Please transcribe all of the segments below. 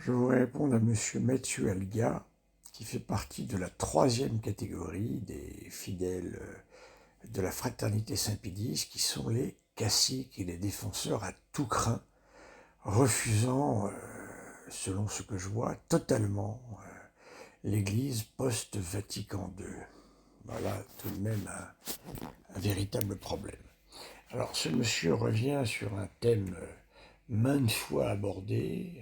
Je voudrais répondre à Monsieur Mathieu Alga, qui fait partie de la troisième catégorie des fidèles de la fraternité Saint-Pédis, qui sont les caciques et les défenseurs à tout crin, refusant, selon ce que je vois, totalement l'Église post-Vatican II. Voilà tout de même un véritable problème. Alors ce monsieur revient sur un thème maintes fois abordé.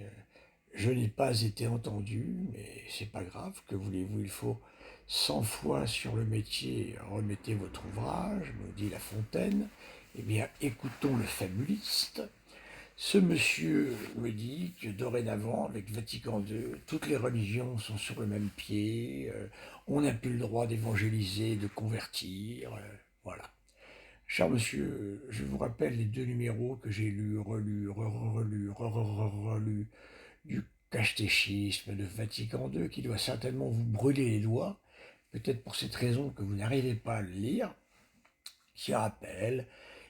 Je n'ai pas été entendu, mais c'est pas grave, que voulez-vous, il faut 100 fois sur le métier remettez votre ouvrage, nous dit La Fontaine. Eh bien, écoutons le fabuliste. Ce monsieur me dit que dorénavant, avec Vatican II, toutes les religions sont sur le même pied, on n'a plus le droit d'évangéliser, de convertir, voilà. Cher monsieur, je vous rappelle les deux numéros que j'ai lus, relus, relus, relus du catéchisme de Vatican II, qui doit certainement vous brûler les doigts, peut-être pour cette raison que vous n'arrivez pas à le lire, qui rappelle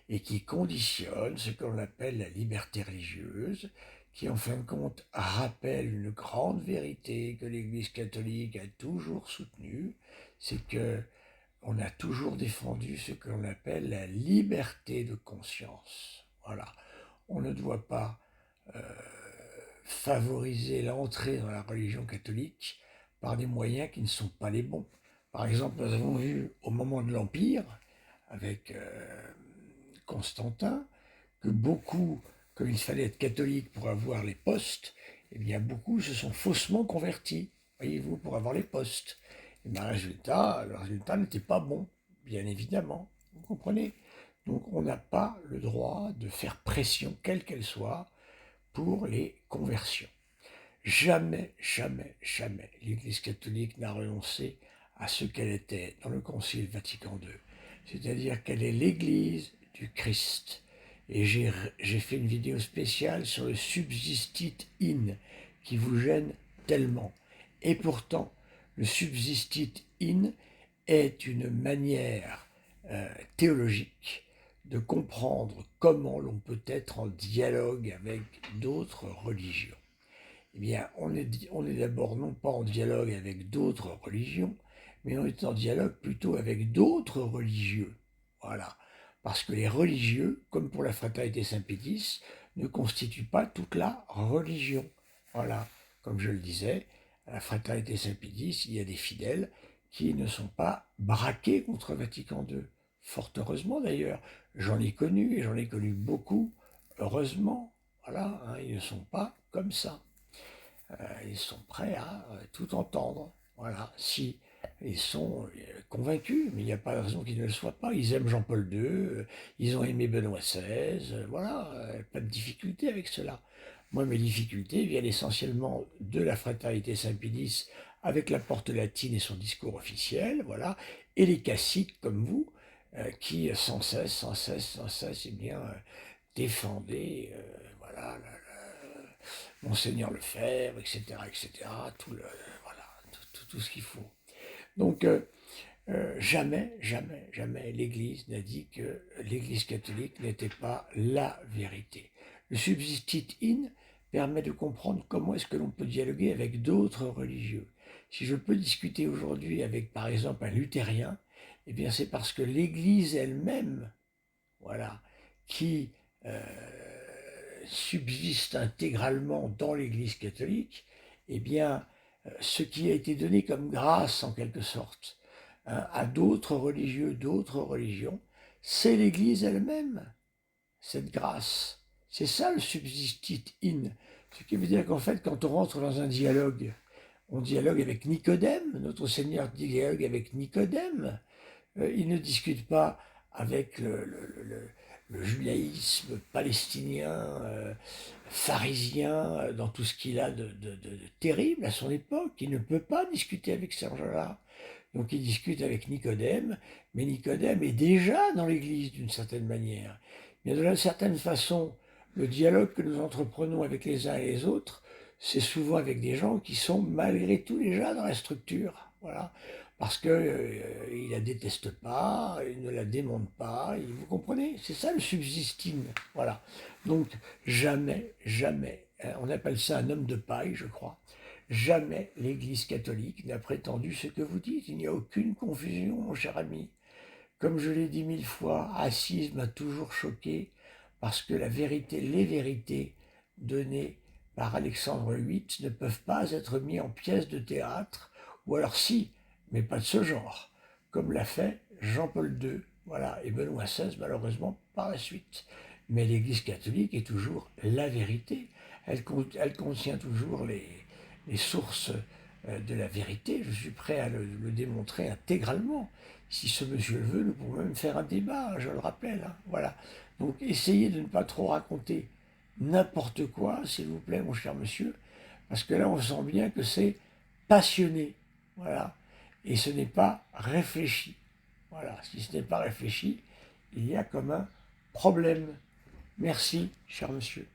et qui conditionne ce qu'on appelle la liberté religieuse, qui en fin de compte rappelle une grande vérité que l'Église catholique a toujours soutenue, c'est que on a toujours défendu ce que l'on appelle la liberté de conscience. Voilà. On ne doit pas favoriser l'entrée dans la religion catholique par des moyens qui ne sont pas les bons. Par exemple, nous avons vu au moment de l'Empire, avec Constantin, que beaucoup, comme il fallait être catholique pour avoir les postes, eh bien beaucoup se sont faussement convertis, voyez-vous, pour avoir les postes. Et bien, le résultat n'était pas bon, bien évidemment, vous comprenez. Donc on n'a pas le droit de faire pression, quelle qu'elle soit, pour les conversions. Jamais, jamais, jamais l'Église catholique n'a renoncé à ce qu'elle était dans le Concile Vatican II. C'est-à-dire qu'elle est l'Église du Christ. Et j'ai fait une vidéo spéciale sur le subsistit in, qui vous gêne tellement. Et pourtant, le subsistit in est une manière théologique de comprendre comment l'on peut être en dialogue avec d'autres religions. Eh bien, on est d'abord non pas en dialogue avec d'autres religions, mais on est en dialogue plutôt avec d'autres religieux. Voilà. Parce que les religieux, comme pour la fraternité Saint-Pédis, ne constituent pas toute la religion. Voilà. Comme je le disais, à la fraternité Saint-Pédis, il y a des fidèles qui ne sont pas braqués contre Vatican II. Fort heureusement d'ailleurs. J'en ai connu et j'en ai connu beaucoup. Heureusement. Voilà. Hein, ils ne sont pas comme ça. Ils sont prêts à tout entendre. Voilà, si ils sont convaincus, mais il n'y a pas de raison qu'ils ne le soient pas. Ils aiment Jean-Paul II, ils ont aimé Benoît XVI, voilà, pas de difficulté avec cela. Moi, mes difficultés viennent essentiellement de la fraternité Saint-Pédis avec la porte latine et son discours officiel, voilà, et les caciques comme vous, qui sans cesse, eh bien, défendaient, voilà, Monseigneur Lefebvre, etc., voilà, tout ce qu'il faut. Donc, jamais, jamais, jamais l'Église n'a dit que l'Église catholique n'était pas la vérité. Le subsistit in permet de comprendre comment est-ce que l'on peut dialoguer avec d'autres religieux. Si je peux discuter aujourd'hui avec, par exemple, un luthérien, eh bien c'est parce que l'Église elle-même, voilà, qui subsiste intégralement dans l'Église catholique, eh bien, ce qui a été donné comme grâce, en quelque sorte, hein, à d'autres religieux, d'autres religions, c'est l'Église elle-même, cette grâce. C'est ça le subsistit in. Ce qui veut dire qu'en fait, quand on rentre dans un dialogue, on dialogue avec Nicodème, notre Seigneur dialogue avec Nicodème. Il ne discute pas avec le judaïsme palestinien, pharisien, dans tout ce qu'il a de terrible à son époque. Il ne peut pas discuter avec ces gens-là. Donc il discute avec Nicodème, mais Nicodème est déjà dans l'Église d'une certaine manière. Mais d'une certaine façon, le dialogue que nous entreprenons avec les uns et les autres, c'est souvent avec des gens qui sont malgré tout déjà dans la structure. Voilà. Parce qu'il ne la déteste pas, il ne la démonte pas, vous comprenez? C'est ça le subsistine. Voilà. Donc jamais, jamais on appelle ça un homme de paille, je crois. Jamais l'Église catholique n'a prétendu ce que vous dites. Il n'y a aucune confusion, mon cher ami. Comme je l'ai dit 1000 fois, Assise m'a toujours choqué parce que la vérité, les vérités données par Alexandre VIII ne peuvent pas être mises en pièces de théâtre, ou alors si, mais pas de ce genre, comme l'a fait Jean-Paul II, voilà, et Benoît XVI malheureusement par la suite. Mais l'Église catholique est toujours la vérité. Elle contient toujours les sources de la vérité. Je suis prêt à le démontrer intégralement. Si ce monsieur le veut, nous pouvons même faire un débat, je le rappelle. Hein, voilà. Donc essayez de ne pas trop raconter n'importe quoi, s'il vous plaît, mon cher monsieur, parce que là, on sent bien que c'est passionné. Voilà. Et ce n'est pas réfléchi. Voilà. Si ce n'est pas réfléchi, il y a comme un problème. Merci, cher monsieur.